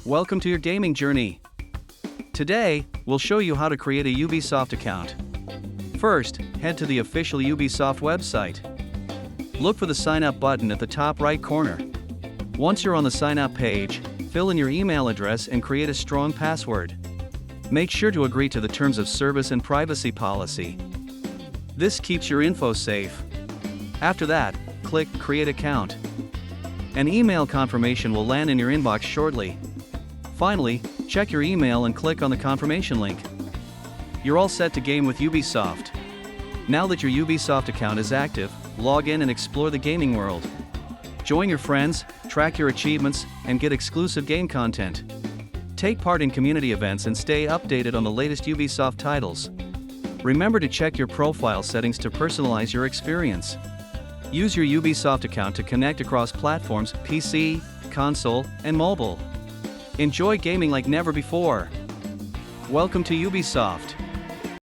Welcome to your gaming journey. Today, we'll show you how to create a Ubisoft account. First, head to the official Ubisoft website. Look for the sign up button at the top right corner. Once you're on the sign up page, fill in your email address and create a strong password. Make sure to agree to the terms of service and privacy policy. This keeps your info safe. After that, click Create Account. An email confirmation will land in your inbox shortly. Finally, check your email and click on the confirmation link. You're all set to game with Ubisoft. Now that your Ubisoft account is active, log in and explore the gaming world. Join your friends, track your achievements, and get exclusive game content. Take part in community events and stay updated on the latest Ubisoft titles. Remember to check your profile settings to personalize your experience. Use your Ubisoft account to connect across platforms, PC, console, and mobile. Enjoy gaming like never before. Welcome to Ubisoft.